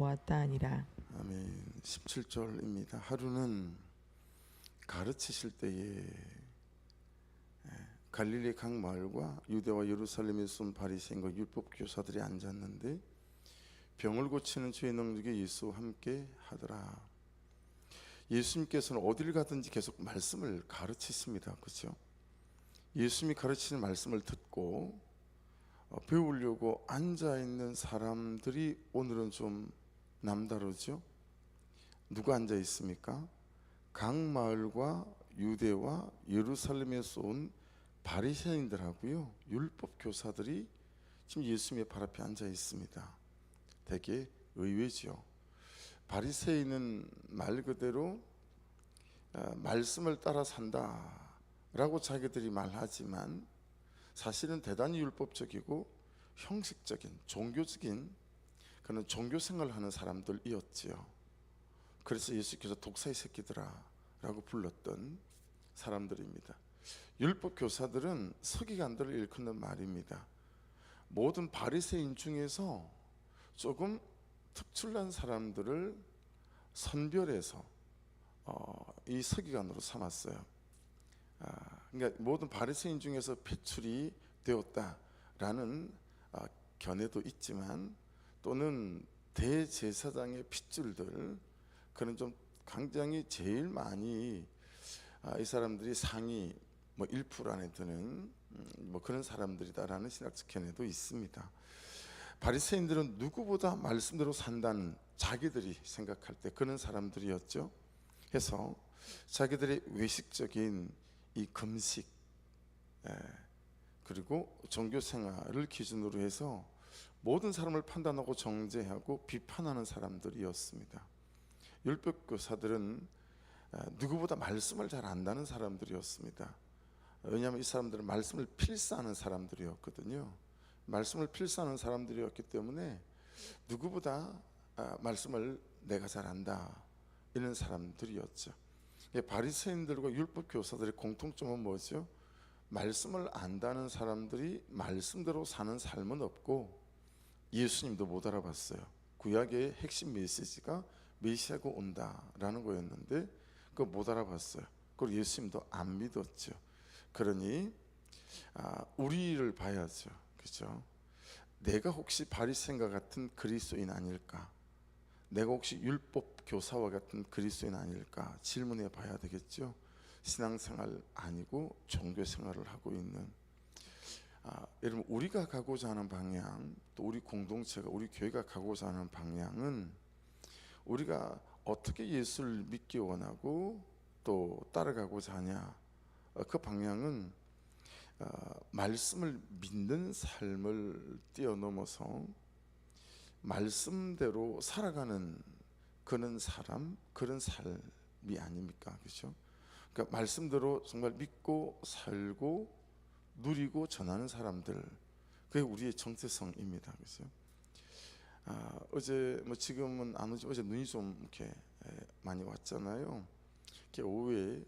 보았다 하니라. 아멘. 17절입니다. 하루는 가르치실 때에 갈릴리 각 마을과 유대와 예루살렘에서 온 바리새인과 율법 교사들이 앉았는데 병을 고치는 주의 능력에 예수와 함께 하더라. 예수님께서는 어딜 가든지 계속 말씀을 가르치십니다. 그렇죠? 예수님이 가르치는 말씀을 듣고 배우려고 앉아있는 사람들이 오늘은 좀 남다르죠? 누가 앉아 있습니까? 각 마을과 유대와 예루살렘에서 온 바리새인들하고요, 율법 교사들이 지금 예수님의 발 앞에 앉아 있습니다. 되게 의외지요. 바리새인은 말 그대로 말씀을 따라 산다라고 자기들이 말하지만 사실은 대단히 율법적이고 형식적인 종교적인 그런 종교 생활을 하는 사람들이었지요. 그래서 예수께서 독사의 새끼들아 라고 불렀던 사람들입니다. 율법 교사들은 서기관들을 일컫는 말입니다. 모든 바리새인 중에서 조금 특출난 사람들을 선별해서 이 서기관으로 삼았어요. 그러니까 모든 바리새인 중에서 배출이 되었다라는 견해도 있지만, 또는 대제사장의 핏줄들, 그런 좀 굉장히 제일 많이 이 사람들이 상위 1% 안에 드는 그런 사람들이다라는 신학적 견해도 있습니다. 바리새인들은 누구보다 말씀대로 산다는 자기들이 생각할 때 그런 사람들이었죠. 해서 자기들의 외식적인 이 금식 그리고 종교 생활을 기준으로 해서 모든 사람을 판단하고 정죄하고 비판하는 사람들이었습니다. 율법 교사들은 누구보다 말씀을 잘 안다는 사람들이었습니다. 왜냐하면 이 사람들은 말씀을 필사하는 사람들이었거든요. 말씀을 필사하는 사람들이었기 때문에 누구보다 말씀을 내가 잘 안다, 이런 사람들이었죠. 바리새인들과 율법 교사들의 공통점은 뭐죠? 말씀을 안다는 사람들이 말씀대로 사는 삶은 없고, 예수님도 못 알아봤어요. 구약의 핵심 메시지가 메시아가 온다라는 거였는데 그거 못 알아봤어요. 그리고 예수님도 안 믿었죠. 그러니 우리를 봐야죠. 그렇죠? 내가 혹시 바리새인과 같은 그리스도인 아닐까? 내가 혹시 율법 교사와 같은 그리스도인 아닐까 질문해 봐야 되겠죠. 신앙생활 아니고 종교생활을 하고 있는 여러분, 우리가 가고자 하는 방향, 또 우리 공동체가, 우리 교회가 가고자 하는 방향은 우리가 어떻게 예수를 믿기 원하고 또 따라가고자 하냐, 그 방향은 말씀을 믿는 삶을 뛰어넘어서 말씀대로 살아가는 그런 사람, 그런 삶이 아닙니까? 그렇죠? 그러니까 말씀대로 정말 믿고 살고 누리고 전하는 사람들, 그게 우리의 정체성입니다. 그렇죠? 어제 지금은 안 오지, 어제 눈이 좀 이렇게 많이 왔잖아요. 이렇게 오후에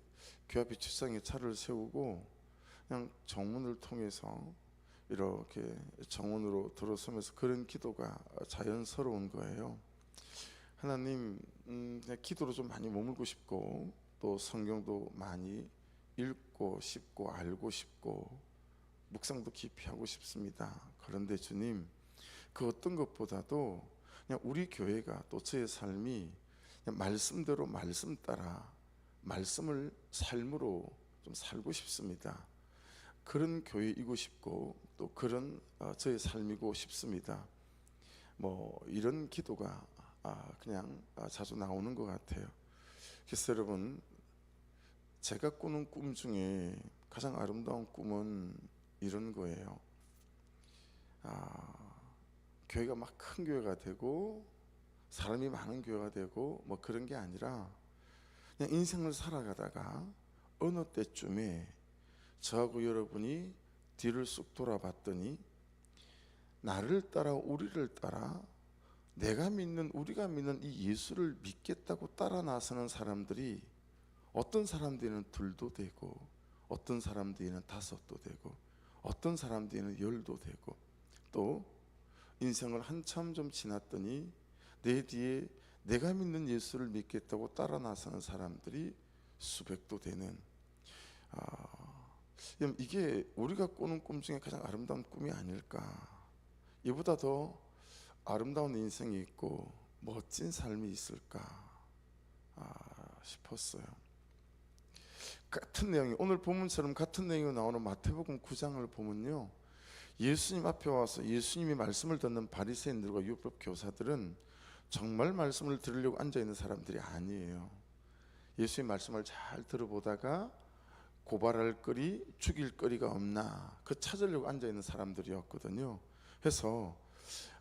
교회 앞에 주차장에 차를 세우고 그냥 정문을 통해서 이렇게 정원으로 들어서면서 그런 기도가 자연스러운 거예요. 하나님, 그냥 기도로 좀 많이 머물고 싶고, 또 성경도 많이 읽고 싶고 알고 싶고 묵상도 깊이 하고 싶습니다. 그런데 주님, 그 어떤 것보다도 그냥 우리 교회가, 또 저의 삶이 그냥 말씀대로 말씀 따라 말씀을 삶으로 좀 살고 싶습니다. 그런 교회이고 싶고 또 그런 저의 삶이고 싶습니다. 이런 기도가 그냥 자주 나오는 것 같아요. 그래서 여러분, 제가 꾸는 꿈 중에 가장 아름다운 꿈은 이런 거예요. 교회가 막 큰 교회가 되고 사람이 많은 교회가 되고 그런 게 아니라, 그냥 인생을 살아가다가 어느 때쯤에 저하고 여러분이 뒤를 쑥 돌아봤더니 나를 따라 우리를 따라 내가 믿는, 우리가 믿는 이 예수를 믿겠다고 따라 나서는 사람들이, 어떤 사람들은 둘도 되고 어떤 사람들은 다섯도 되고 어떤 사람들은 열도 되고, 또 인생을 한참 좀 지났더니 내 뒤에 내가 믿는 예수를 믿겠다고 따라 나서는 사람들이 수백도 되는, 이게 우리가 꾸는 꿈 중에 가장 아름다운 꿈이 아닐까. 이보다 더 아름다운 인생이 있고 멋진 삶이 있을까 싶었어요. 같은 내용이, 오늘 본문처럼 같은 내용이 나오는 마태복음 9장을 보면요, 예수님 앞에 와서 예수님이 말씀을 듣는 바리새인들과 율법 교사들은 정말 말씀을 들으려고 앉아있는 사람들이 아니에요. 예수님 말씀을 잘 들어보다가 고발할 거리, 죽일 거리가 없나 그 찾으려고 앉아있는 사람들이었거든요. 그래서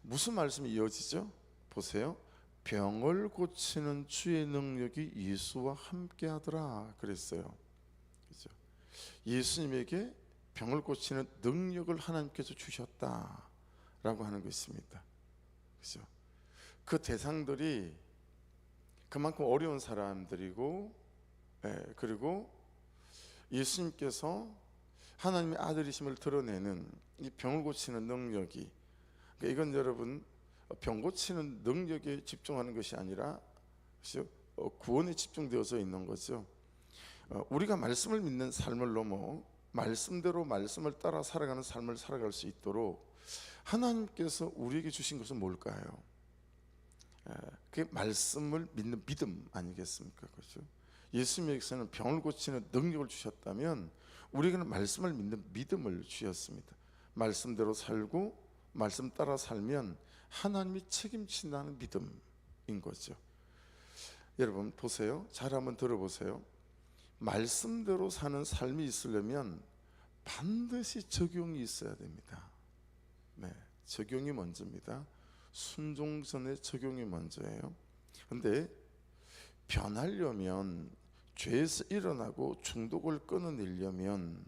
무슨 말씀이 이어지죠? 보세요. 병을 고치는 주의 능력이 예수와 함께 하더라 그랬어요. 그렇죠? 예수님에게 병을 고치는 능력을 하나님께서 주셨다라고 하는 것입니다. 그렇죠? 그 대상들이 그만큼 어려운 사람들이고, 그리고 예수님께서 하나님의 아들이심을 드러내는 이 병을 고치는 능력이, 그러니까 이건 여러분 병 고치는 능력에 집중하는 것이 아니라 구원에 집중되어져 있는 거죠. 우리가 말씀을 믿는 삶을 넘어 말씀대로 말씀을 따라 살아가는 삶을 살아갈 수 있도록 하나님께서 우리에게 주신 것은 뭘까요? 그게 말씀을 믿는 믿음 아니겠습니까? 그렇죠? 예수님께서는 병을 고치는 능력을 주셨다면 우리에게는 말씀을 믿는 믿음을 주셨습니다. 말씀대로 살고 말씀 따라 살면 하나님이 책임진다는 믿음인 거죠. 여러분 보세요. 잘 한번 들어보세요. 말씀대로 사는 삶이 있으려면 반드시 적용이 있어야 됩니다. 네, 적용이 먼저입니다. 순종 전에 적용이 먼저예요. 그런데 변하려면, 죄에서 일어나고 중독을 끊어내려면,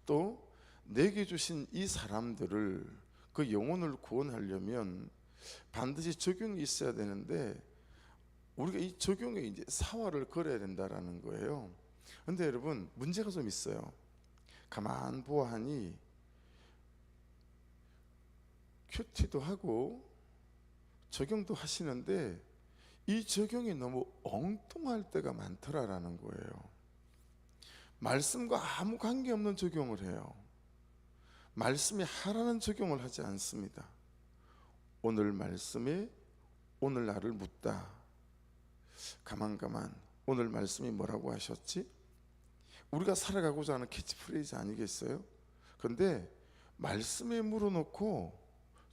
또 내게 주신 이 사람들을, 그 영혼을 구원하려면 반드시 적용이 있어야 되는데 우리가 이 적용에 이제 사활을 걸어야 된다라는 거예요. 그런데 여러분 문제가 좀 있어요. 가만 보아하니 큐티도 하고 적용도 하시는데 이 적용이 너무 엉뚱할 때가 많더라라는 거예요. 말씀과 아무 관계없는 적용을 해요. 말씀이 하라는 적용을 하지 않습니다. 오늘 말씀에 오늘 나를 묻다. 가만 오늘 말씀이 뭐라고 하셨지? 우리가 살아가고자 하는 캐치프레이즈 아니겠어요? 그런데 말씀에 물어놓고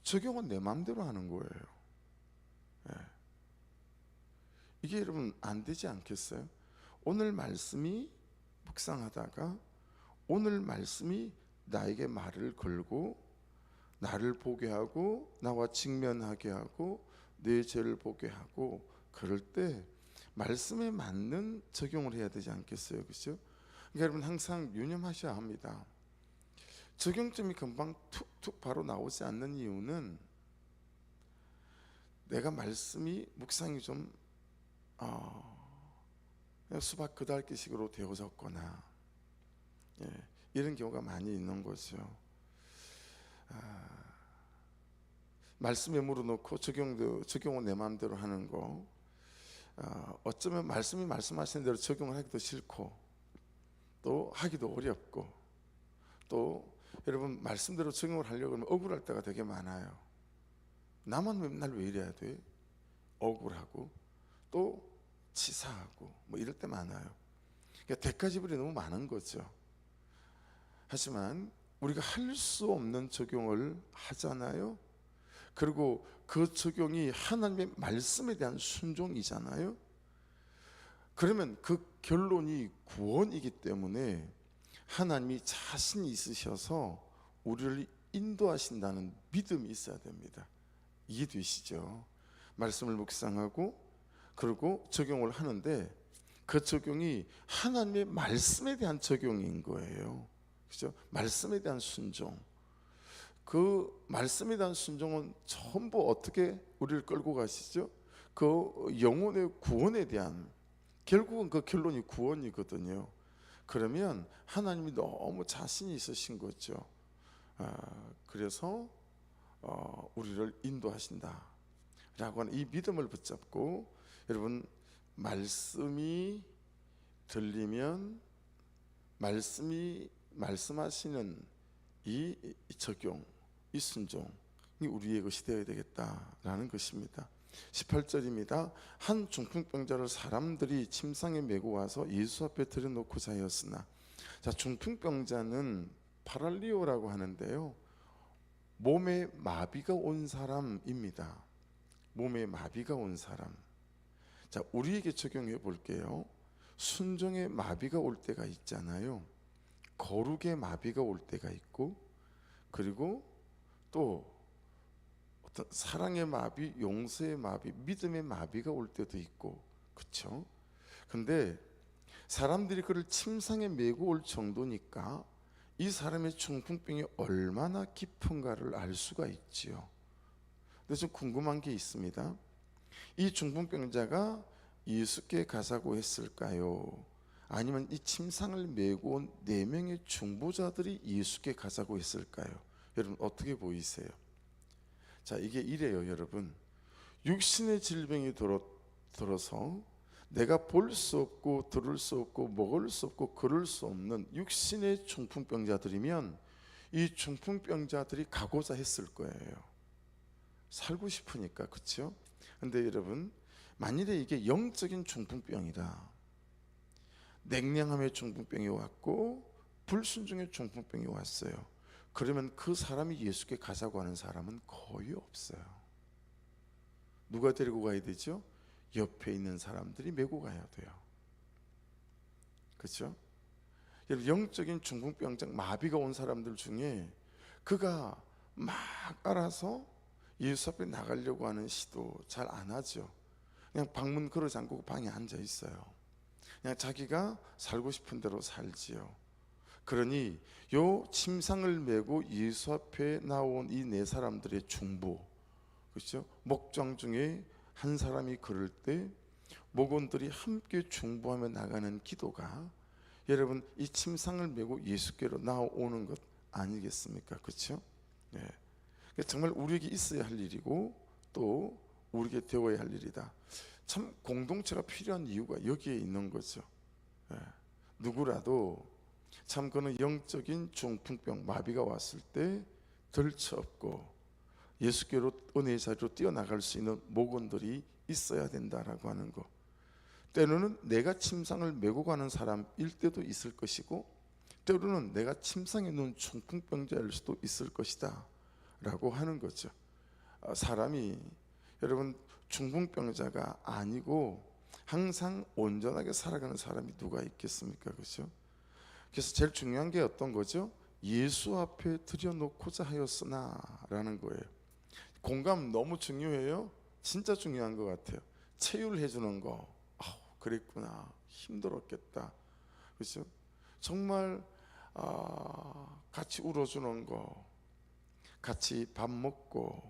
적용은 내 마음대로 하는 거예요. 이게 여러분 안 되지 않겠어요? 오늘 말씀이 묵상하다가 오늘 말씀이 나에게 말을 걸고 나를 보게 하고 나와 직면하게 하고 내 죄를 보게 하고, 그럴 때 말씀에 맞는 적용을 해야 되지 않겠어요? 그렇죠? 그러니까 여러분 항상 유념하셔야 합니다. 적용점이 금방 툭툭 바로 나오지 않는 이유는 내가 말씀이 묵상이 좀 수박 그달기식으로 되어졌거나 이런 경우가 많이 있는 거죠. 말씀에 물어놓고 적용은 내 마음대로 하는 거, 어쩌면 말씀이 말씀하시는 대로 적용을 하기도 싫고 또 하기도 어렵고, 또 여러분 말씀대로 적용을 하려고 하면 억울할 때가 되게 많아요. 나만 맨날 왜 이래야 돼? 억울하고 또 치사하고 뭐 이럴 때 많아요. 그러니까 대가지불이 너무 많은 거죠. 하지만 우리가 할 수 없는 적용을 하잖아요. 그리고 그 적용이 하나님의 말씀에 대한 순종이잖아요. 그러면 그 결론이 구원이기 때문에 하나님이 자신이 있으셔서 우리를 인도하신다는 믿음이 있어야 됩니다. 이해되시죠? 말씀을 묵상하고 그리고 적용을 하는데 그 적용이 하나님의 말씀에 대한 적용인 거예요. 그렇죠? 말씀에 대한 순종. 그 말씀에 대한 순종은 전부 어떻게 우리를 끌고 가시죠? 그 영혼의 구원에 대한, 결국은 그 결론이 구원이거든요. 그러면 하나님이 너무 자신이 있으신 거죠. 그래서 우리를 인도하신다. 하는 이 믿음을 붙잡고 여러분 말씀이 들리면 말씀하시는 이 적용, 이 순종이 우리의 것이 되어야 되겠다라는 것입니다. 18절입니다. 한 중풍병자를 사람들이 침상에 메고 와서 예수 앞에 들여놓고자 하였으나, 자, 중풍병자는 파랄리오라고 하는데요, 몸에 마비가 온 사람입니다. 몸에 마비가 온 사람. 자, 우리에게 적용해 볼게요. 순종의 마비가 올 때가 있잖아요. 거룩의 마비가 올 때가 있고, 그리고 또 어떤 사랑의 마비, 용서의 마비, 믿음의 마비가 올 때도 있고, 그렇죠? 근데 사람들이 그를 침상에 메고 올 정도니까 이 사람의 중풍병이 얼마나 깊은가를 알 수가 있지요. 근데 좀 궁금한 게 있습니다. 이 중풍병자가 예수께 가자고 했을까요? 아니면 이 침상을 메고 온 4명의 중보자들이 예수께 가자고 했을까요? 여러분 어떻게 보이세요? 자, 이게 이래요, 여러분. 육신의 질병이 들어서 내가 볼 수 없고 들을 수 없고 먹을 수 없고 걸을 수 없는 육신의 중풍병자들이면 이 중풍병자들이 가고자 했을 거예요. 살고 싶으니까, 그렇죠? 근데 여러분, 만일에 이게 영적인 중풍병이다, 냉랭함의 중풍병이 왔고 불순종의 중풍병이 왔어요. 그러면 그 사람이 예수께 가자고 하는 사람은 거의 없어요. 누가 데리고 가야 되죠? 옆에 있는 사람들이 메고 가야 돼요. 그렇죠? 영적인 중풍병장 마비가 온 사람들 중에 그가 막 알아서 예수 앞에 나가려고 하는 시도 잘 안 하죠. 그냥 방문 걸어 잠그고 방에 앉아 있어요. 그냥 자기가 살고 싶은 대로 살지요. 그러니 요 침상을 메고 예수 앞에 나온 이 4사람들의 중보, 그렇죠? 목장 중에 한 사람이 그럴 때 목원들이 함께 중보하며 나가는 기도가 여러분 이 침상을 메고 예수께로 나오는 것 아니겠습니까? 그렇죠? 네. 정말 우리에게 있어야 할 일이고 또 우리에게 되어야 할 일이다. 참 공동체가 필요한 이유가 여기에 있는 거죠. 네. 누구라도 참 그는 영적인 중풍병 마비가 왔을 때 들쳐업고 예수께로 은혜의 자리로 뛰어나갈 수 있는 목원들이 있어야 된다라고 하는 거. 때로는 내가 침상을 메고 가는 사람일 때도 있을 것이고, 때로는 내가 침상에 누운 중풍병자일 수도 있을 것이다 라고 하는 거죠. 사람이 여러분 중풍병자가 아니고 항상 온전하게 살아가는 사람이 누가 있겠습니까? 그렇죠? 그래서 제일 중요한 게 어떤 거죠? 예수 앞에 들여놓고자 하였으나 라는 거예요. 공감 너무 중요해요. 진짜 중요한 것 같아요. 체휼해 주는 거, 그랬구나, 힘들었겠다, 그렇죠? 정말 같이 울어주는 거, 같이 밥 먹고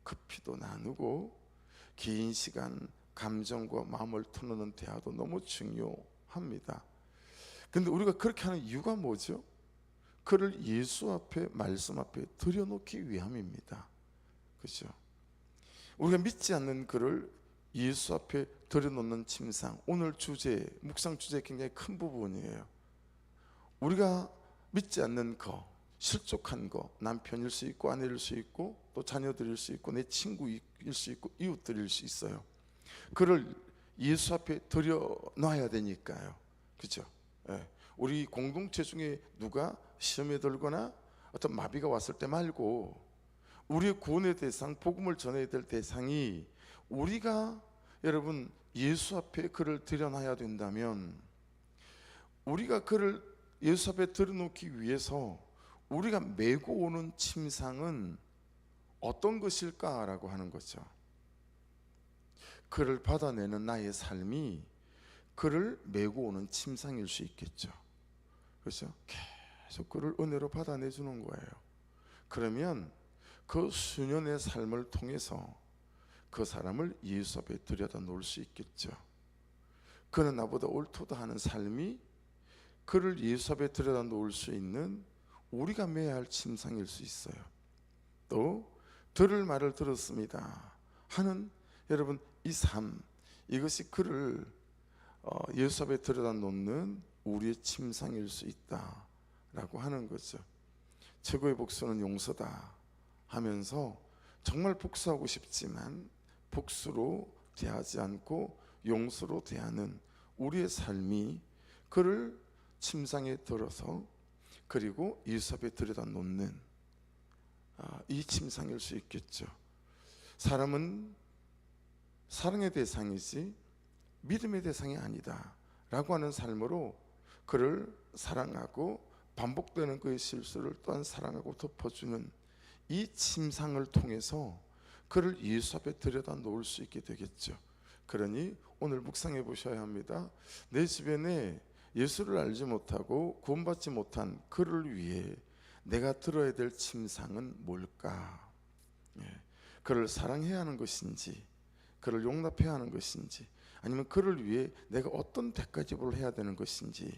커피도 나누고 긴 시간 감정과 마음을 터놓는 대화도 너무 중요합니다. 근데 우리가 그렇게 하는 이유가 뭐죠? 그를 예수 앞에, 말씀 앞에 들여놓기 위함입니다. 그렇죠? 우리가 믿지 않는 그를 예수 앞에 들여놓는 침상, 오늘 주제, 묵상 주제 굉장히 큰 부분이에요. 우리가 믿지 않는 거, 실족한 거, 남편일 수 있고 아내일 수 있고 또 자녀들일 수 있고 내 친구일 수 있고 이웃들일 수 있어요. 그를 예수 앞에 들여놔야 되니까요. 그렇죠? 예. 우리 공동체 중에 누가 시험에 들거나 어떤 마비가 왔을 때 말고 우리의 구원의 대상, 복음을 전해야 될 대상이 우리가 여러분 예수 앞에 그를 들여놔야 된다면, 우리가 그를 예수 앞에 들여놓기 위해서 우리가 메고 오는 침상은 어떤 것일까라고 하는 거죠. 그를 받아내는 나의 삶이 그를 메고 오는 침상일 수 있겠죠. 그렇죠? 계속 그를 은혜로 받아내 주는 거예요. 그러면 그 수년의 삶을 통해서 그 사람을 예수 앞에 들여다 놓을 수 있겠죠. 그는 나보다 옳도다 하는 삶이 그를 예수 앞에 들여다 놓을 수 있는 우리가 매야 할 침상일 수 있어요. 또 들을 말을 들었습니다 하는 여러분 이 삶, 이것이 그를 예수 앞에 들여다 놓는 우리의 침상일 수 있다라고 하는 거죠. 최고의 복수는 용서다 하면서 정말 복수하고 싶지만 복수로 대하지 않고 용서로 대하는 우리의 삶이 그를 침상에 들어서 그리고 예수 앞에 들여다 놓는 이 침상일 수 있겠죠. 사람은 사랑의 대상이지 믿음의 대상이 아니다 라고 하는 삶으로 그를 사랑하고 반복되는 그의 실수를 또한 사랑하고 덮어주는 이 침상을 통해서 그를 예수 앞에 들여다 놓을 수 있게 되겠죠. 그러니 오늘 묵상해 보셔야 합니다. 내 주변에 예수를 알지 못하고 구원받지 못한 그를 위해 내가 들어야 될 침상은 뭘까? 그를 사랑해야 하는 것인지, 그를 용납해야 하는 것인지, 아니면 그를 위해 내가 어떤 대가 지불을 해야 되는 것인지,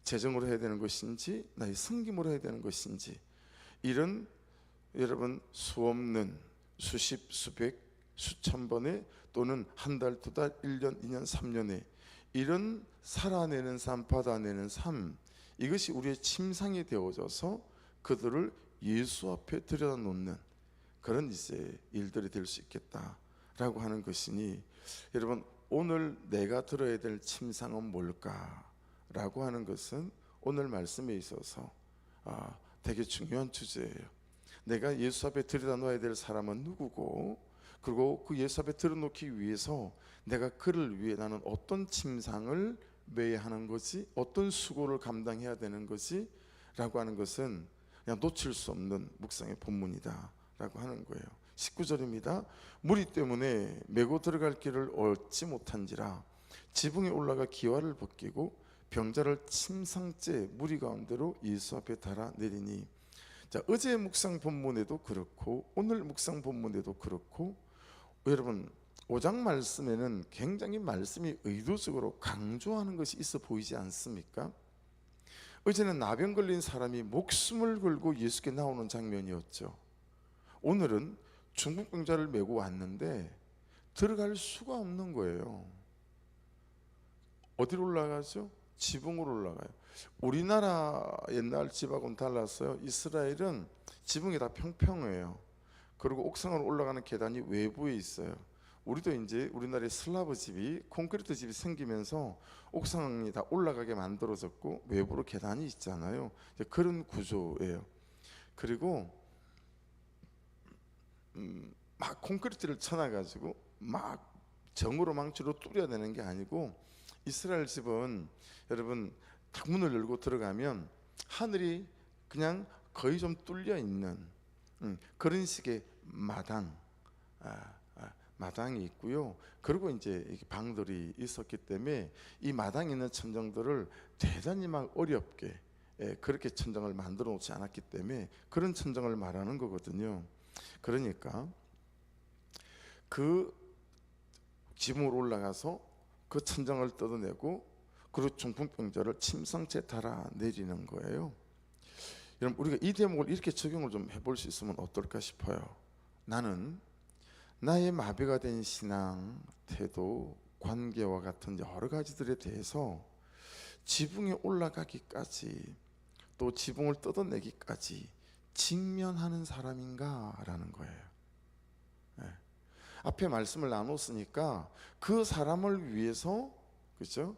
재정으로 해야 되는 것인지, 나의 섬김으로 해야 되는 것인지, 이런 여러분 수없는 수십, 수백, 수천 번의 또는 한 달, 두 달, 1년, 2년, 3년에 이런 살아내는 삶, 받아내는 삶, 이것이 우리의 침상이 되어져서 그들을 예수 앞에 들여다 놓는 그런 이제 일들이 될 수 있겠다라고 하는 것이니, 여러분 오늘 내가 들어야 될 침상은 뭘까라고 하는 것은 오늘 말씀에 있어서 되게 중요한 주제예요. 내가 예수 앞에 들여다 놓아야 될 사람은 누구고, 그리고 그 예수 앞에 들어놓기 위해서 내가 그를 위해 나는 어떤 침상을 매야 하는 거지, 어떤 수고를 감당해야 되는 거지 라고 하는 것은 그냥 놓칠 수 없는 묵상의 본문이다 라고 하는 거예요. 19절입니다. 무리 때문에 메고 들어갈 길을 얻지 못한지라 지붕에 올라가 기와를 벗기고 병자를 침상째 무리 가운데로 예수 앞에 달아 내리니. 자, 어제 묵상 본문에도 그렇고 오늘 묵상 본문에도 그렇고, 여러분 5장 말씀에는 굉장히 말씀이 의도적으로 강조하는 것이 있어 보이지 않습니까? 어제는 나병 걸린 사람이 목숨을 걸고 예수께 나오는 장면이었죠. 오늘은 중풍병자를 메고 왔는데 들어갈 수가 없는 거예요. 어디로 올라가죠? 지붕으로 올라가요. 우리나라 옛날 집하고는 달랐어요. 이스라엘은 지붕이 다 평평해요. 그리고 옥상으로 올라가는 계단이 외부에 있어요. 우리도 이제 우리나라의 슬라브 집이, 콘크리트 집이 생기면서 옥상이 다 올라가게 만들어졌고 외부로 계단이 있잖아요. 그런 구조예요. 그리고 막 콘크리트를 쳐놔가지고 막 정으로 망치로 뚫어야 되는 게 아니고, 이스라엘 집은 여러분 딱 문을 열고 들어가면 하늘이 그냥 거의 좀 뚫려 있는 그런 식의 마당이 있고요. 그리고 이제 방들이 있었기 때문에 이 마당에 있는 천정들을 대단히 막 어렵게 그렇게 천정을 만들어 놓지 않았기 때문에 그런 천정을 말하는 거거든요. 그러니까 그 지붕으로 올라가서 그 천정을 뜯어내고 그리고 중풍병자를 침상째 달아 내리는 거예요. 여러분 우리가 이 대목을 이렇게 적용을 좀 해볼 수 있으면 어떨까 싶어요. 나는 나의 마비가 된 신앙, 태도, 관계와 같은 여러 가지들에 대해서 지붕에 올라가기까지 또 지붕을 뜯어내기까지 직면하는 사람인가 라는 거예요. 앞에 말씀을 나눴으니까 그 사람을 위해서, 그렇죠?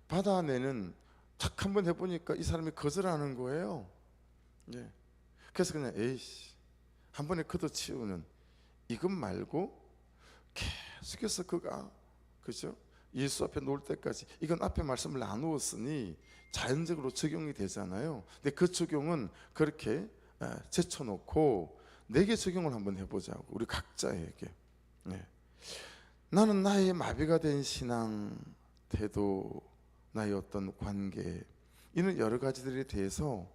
받아내는 탁 한번 해보니까 이 사람이 거절하는 거예요. 그래서 그냥 에이씨 한 번에 걷어치우는, 이것 말고 계속해서 그가, 그죠? 예수 앞에 놓을 때까지, 이건 앞에 말씀을 나누었으니 자연적으로 적용이 되잖아요. 근데 그 적용은 그렇게 제쳐놓고 내게 적용을 한번 해보자고, 우리 각자에게. 나는 나의 마비가 된 신앙, 태도, 나의 어떤 관계, 이런 여러 가지들에 대해서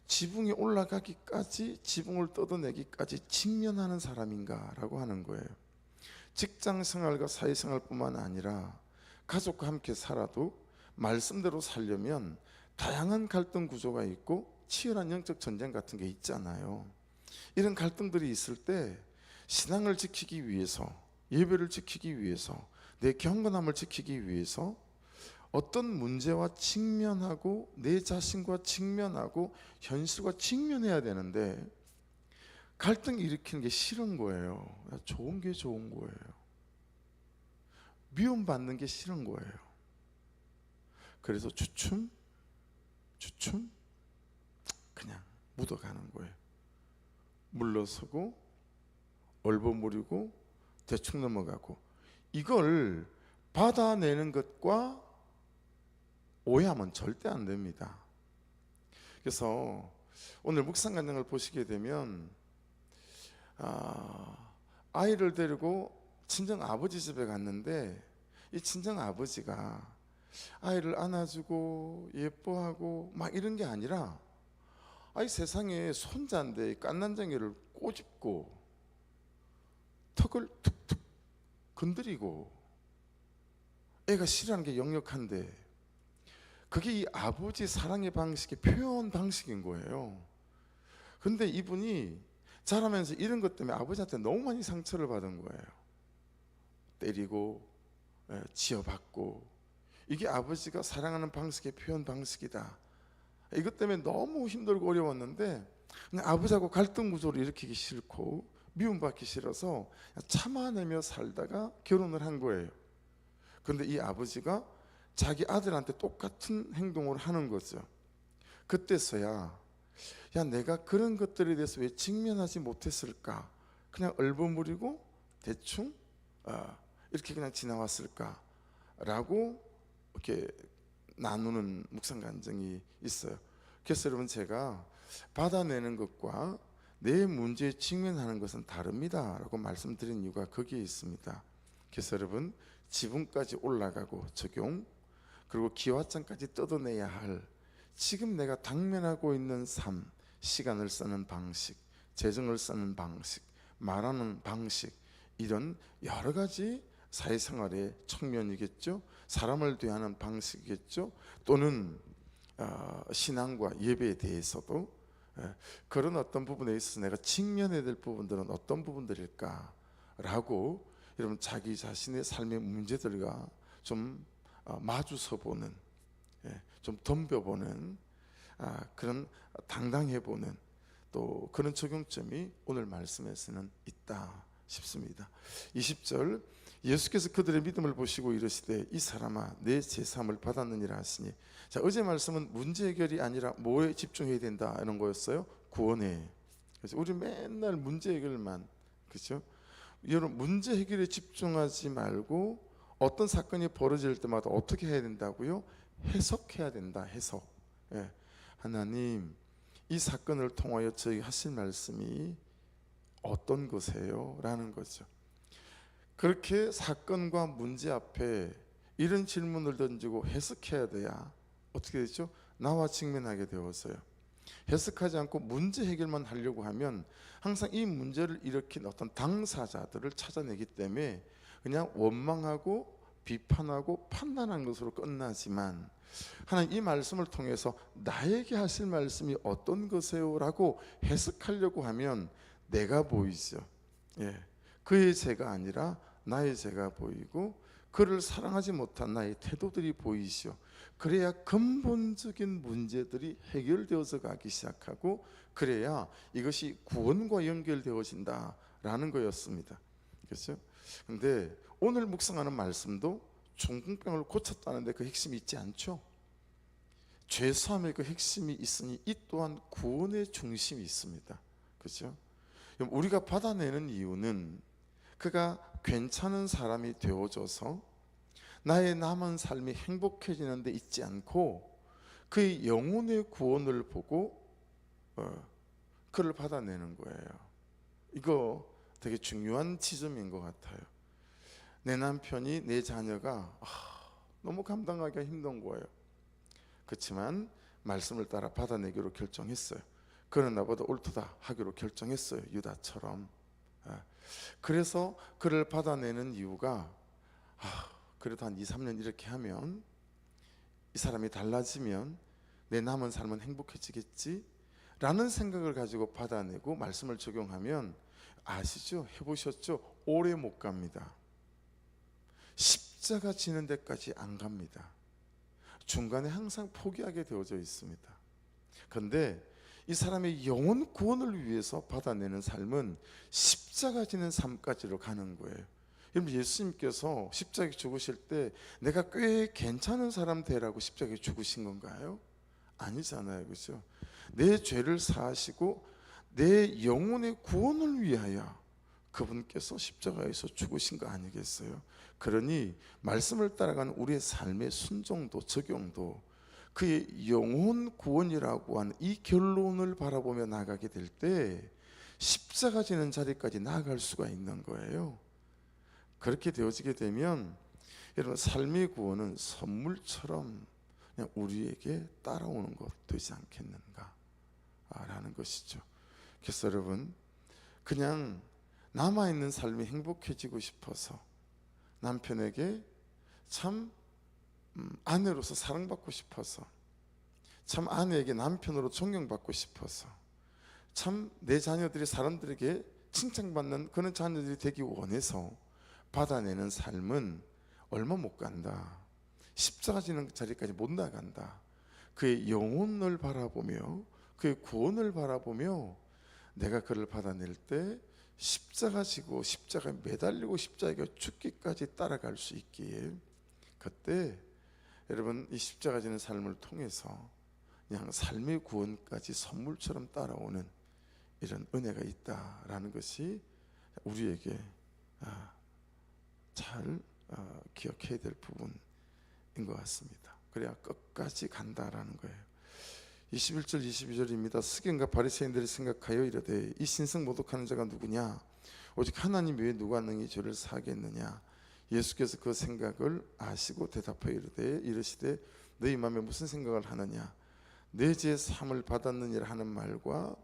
지붕에 올라가기까지, 지붕을 뜯어내기까지 직면하는 사람인가 라고 하는 거예요. 직장 생활과 사회 생활뿐만 아니라 가족과 함께 살아도 말씀대로 살려면 다양한 갈등 구조가 있고 치열한 영적 전쟁 같은 게 있잖아요. 이런 갈등들이 있을 때 신앙을 지키기 위해서, 예배를 지키기 위해서, 내 경건함을 지키기 위해서 어떤 문제와 직면하고 내 자신과 직면하고 현실과 직면해야 되는데 갈등 일으키는 게 싫은 거예요. 좋은 게 좋은 거예요. 미움받는 게 싫은 거예요. 그래서 주춤 그냥 묻어가는 거예요. 물러서고 얼버무리고 대충 넘어가고, 이걸 받아내는 것과 오해하면 절대 안 됩니다. 그래서 오늘 묵상 간증을 보시게 되면 아이를 데리고 친정 아버지 집에 갔는데 이 친정 아버지가 아이를 안아주고 예뻐하고 막 이런 게 아니라 아이 세상에 손자인데 깐난쟁이를 꼬집고 턱을 툭툭 건드리고 애가 싫어하는 게 역력한데 그게 이 아버지 사랑의 방식의 표현 방식인 거예요. 근데 이분이 자라면서 이런 것 때문에 아버지한테 너무 많이 상처를 받은 거예요. 때리고 지어받고, 이게 아버지가 사랑하는 방식의 표현 방식이다. 이것 때문에 너무 힘들고 어려웠는데 그냥 아버지하고 갈등 구조를 일으키기 싫고 미움받기 싫어서 참아내며 살다가 결혼을 한 거예요. 그런데 이 아버지가 자기 아들한테 똑같은 행동을 하는 거죠. 그때서야 내가 그런 것들에 대해서 왜 직면하지 못했을까, 그냥 얼버무리고 대충 이렇게 그냥 지나왔을까 라고 이렇게 나누는 묵상 간증이 있어요. 그래서 여러분, 제가 받아내는 것과 내 문제에 직면하는 것은 다릅니다 라고 말씀드린 이유가 거기에 있습니다. 그래서 여러분, 지붕까지 올라가고 적용, 그리고 기와장까지 뜯어내야 할 지금 내가 당면하고 있는 삶, 시간을 쓰는 방식, 재정을 쓰는 방식, 말하는 방식, 이런 여러 가지 사회생활의 측면이겠죠. 사람을 대하는 방식이겠죠. 또는 신앙과 예배에 대해서도 그런 어떤 부분에 있어서 내가 직면해야 될 부분들은 어떤 부분들일까라고 여러분, 자기 자신의 삶의 문제들과 좀 마주서 보는, 좀 덤벼보는, 그런 당당해 보는 또 그런 적용점이 오늘 말씀에서는 있다 싶습니다. 20절, 예수께서 그들의 믿음을 보시고 이르시되 이 사람아 내 제사함을 받았느니라 하시니, 자, 어제 말씀은 문제 해결이 아니라 뭐에 집중해야 된다 이런 거였어요? 구원에. 그래서 우리 맨날 문제 해결만, 그렇죠? 여러분, 문제 해결에 집중하지 말고 어떤 사건이 벌어질 때마다 어떻게 해야 된다고요? 해석해야 된다. 해석. 하나님, 이 사건을 통하여 저희 하실 말씀이 어떤 것이에요? 라는 거죠. 그렇게 사건과 문제 앞에 이런 질문을 던지고 해석해야 돼야 어떻게 되죠? 나와 직면하게 되어서요. 해석하지 않고 문제 해결만 하려고 하면 항상 이 문제를 일으킨 어떤 당사자들을 찾아내기 때문에 그냥 원망하고 비판하고 판단한 것으로 끝나지만, 하나님 이 말씀을 통해서 나에게 하실 말씀이 어떤 것이에요? 라고 해석하려고 하면 내가 보이죠. 그의 죄가 아니라 나의 죄가 보이고 그를 사랑하지 못한 나의 태도들이 보이시오. 그래야 근본적인 문제들이 해결되어서 가기 시작하고, 그래야 이것이 구원과 연결되어진다라는 거였습니다. 그렇죠? 근데 오늘 묵상하는 말씀도 중풍병을 고쳤다는데 그 핵심이 있지 않죠? 죄사함의 그 핵심이 있으니 이 또한 구원의 중심이 있습니다. 그렇죠? 우리가 받아내는 이유는 그가 괜찮은 사람이 되어줘서 나의 남은 삶이 행복해지는 데 있지 않고 그의 영혼의 구원을 보고 그를 받아내는 거예요. 이거 되게 중요한 지점인 것 같아요. 내 남편이, 내 자녀가 너무 감당하기가 힘든 거예요. 그렇지만 말씀을 따라 받아내기로 결정했어요. 그는 나보다 옳다 하기로 결정했어요. 유다처럼. 그래서 그를 받아내는 이유가 그래도 한 2, 3년 이렇게 하면 이 사람이 달라지면 내 남은 삶은 행복해지겠지 라는 생각을 가지고 받아내고 말씀을 적용하면 아시죠? 해보셨죠? 오래 못 갑니다. 십자가 지는 데까지 안 갑니다. 중간에 항상 포기하게 되어져 있습니다. 그런데 이 사람의 영혼 구원을 위해서 받아내는 삶은 십자가 지는 삶까지로 가는 거예요. 여러분, 예수님께서 십자가에 죽으실 때 내가 꽤 괜찮은 사람 되라고 십자가에 죽으신 건가요? 아니잖아요, 그렇죠? 내 죄를 사하시고 내 영혼의 구원을 위하여 그분께서 십자가에서 죽으신 거 아니겠어요? 그러니 말씀을 따라가는 우리의 삶의 순종도 적용도 그의 영혼 구원이라고 하는 이 결론을 바라보며 나아가게 될 때 십자가 지는 자리까지 나아갈 수가 있는 거예요. 그렇게 되어지게 되면 여러분, 삶의 구원은 선물처럼 그냥 우리에게 따라오는 것 되지 않겠는가 라는 것이죠. 그래서 여러분, 그냥 남아있는 삶이 행복해지고 싶어서 남편에게 참 아내로서 사랑받고 싶어서, 참 아내에게 남편으로 존경받고 싶어서, 참 내 자녀들이 사람들에게 칭찬받는 그런 자녀들이 되기 원해서 받아내는 삶은 얼마 못 간다. 십자가 지는 자리까지 못 나간다. 그의 영혼을 바라보며 그의 구원을 바라보며 내가 그를 받아낼 때 십자가 지고 십자가에 매달리고 십자가에 죽기까지 따라갈 수 있기에, 그때 여러분, 이 십자가 지는 삶을 통해서 그냥 삶의 구원까지 선물처럼 따라오는 이런 은혜가 있다라는 것이 우리에게 잘 기억해야 될 부분인 것 같습니다. 그래야 끝까지 간다라는 거예요. 21절 22절입니다. 스경과 바리새인들이 생각하여 이르되 이 신성 모독하는 자가 누구냐? 오직 하나님 외에 누가 능히 죄를 사하겠느냐? 예수께서 그 생각을 아시고 대답하여 이르시되 너희 마음에 무슨 생각을 하느냐? 내 죄 사함을 받았느니라 하는 말과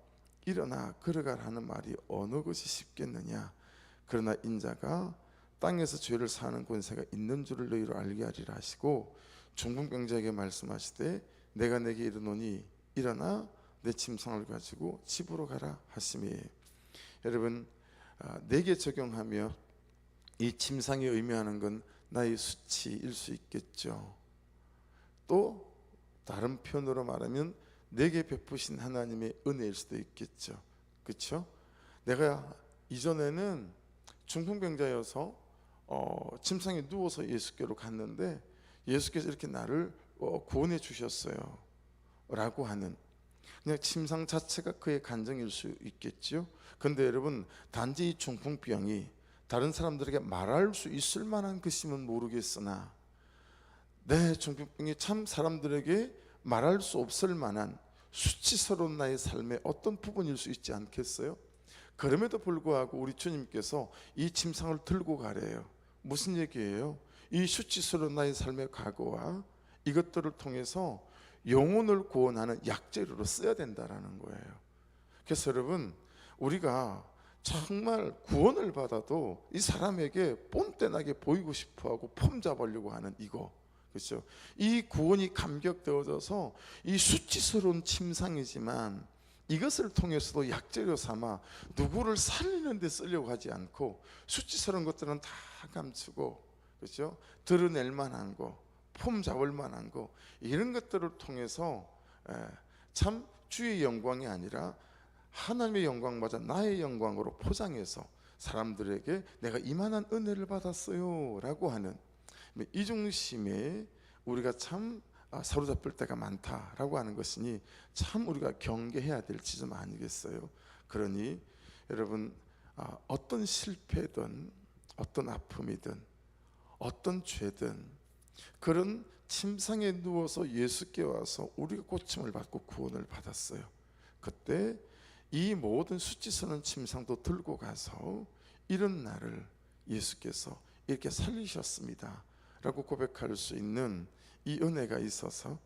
일어나 걸어가라 하는 말이 어느 것이 쉽겠느냐? 그러나 인자가 땅에서 죄를 사하는 권세가 있는 줄을 너희로 알게 하리라 하시고 중풍병자에게 말씀하시되 내가 내게 이르노니 일어나 내 침상을 가지고 집으로 가라 하시매. 여러분, 내게 적용하며 이 침상이 의미하는 건 나의 수치일 수 있겠죠. 또 다른 표현으로 말하면 내게 베푸신 하나님의 은혜일 수도 있겠죠. 그렇죠? 내가 이전에는 중풍병자여서 침상에 누워서 예수께로 갔는데 예수께서 이렇게 나를 구원해 주셨어요 라고 하는, 그냥 침상 자체가 그의 간증일 수 있겠죠. 그런데 여러분, 단지 이 중풍병이 다른 사람들에게 말할 수 있을 만한 것이면 모르겠으나 내 중풍병이 참 사람들에게 말할 수 없을 만한 수치스러운 나의 삶의 어떤 부분일 수 있지 않겠어요? 그럼에도 불구하고 우리 주님께서 이 침상을 들고 가래요. 무슨 얘기예요? 이 수치스러운 나의 삶의 과거와 이것들을 통해서 영혼을 구원하는 약재료로 써야 된다라는 거예요. 그래서 여러분, 우리가 정말 구원을 받아도 이 사람에게 뽐때나게 보이고 싶어하고 폼 잡으려고 하는 이거, 그렇죠? 이 구원이 감격되어져서 이 수치스러운 침상이지만 이것을 통해서도 약재료 삼아 누구를 살리는 데 쓰려고 하지 않고 수치스러운 것들은 다 감추고, 그렇죠? 드러낼 만한 거, 폼 잡을 만한 거, 이런 것들을 통해서 참 주의 영광이 아니라 하나님의 영광마저 나의 영광으로 포장해서 사람들에게 내가 이만한 은혜를 받았어요 라고 하는 이 중심에 우리가 참 사로잡힐 때가 많다라고 하는 것이니 참 우리가 경계해야 될 지점 아니겠어요? 그러니 여러분, 어떤 실패든 어떤 아픔이든 어떤 죄든 그런 침상에 누워서 예수께 와서 우리가 고침을 받고 구원을 받았어요. 그때 이 모든 수치스러운 침상도 들고 가서 이런 나를 예수께서 이렇게 살리셨습니다 라고 고백할 수 있는 이 은혜가 있어서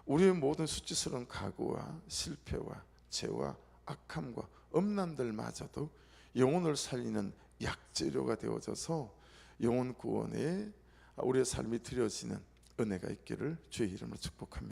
우리의 모든 수치스러운 과거와 실패와 죄와 악함과 엄난들마저도 영혼을 살리는 약재료가 되어져서 영혼 구원에 우리의 삶이 드려지는 은혜가 있기를 주의 이름으로 축복합니다.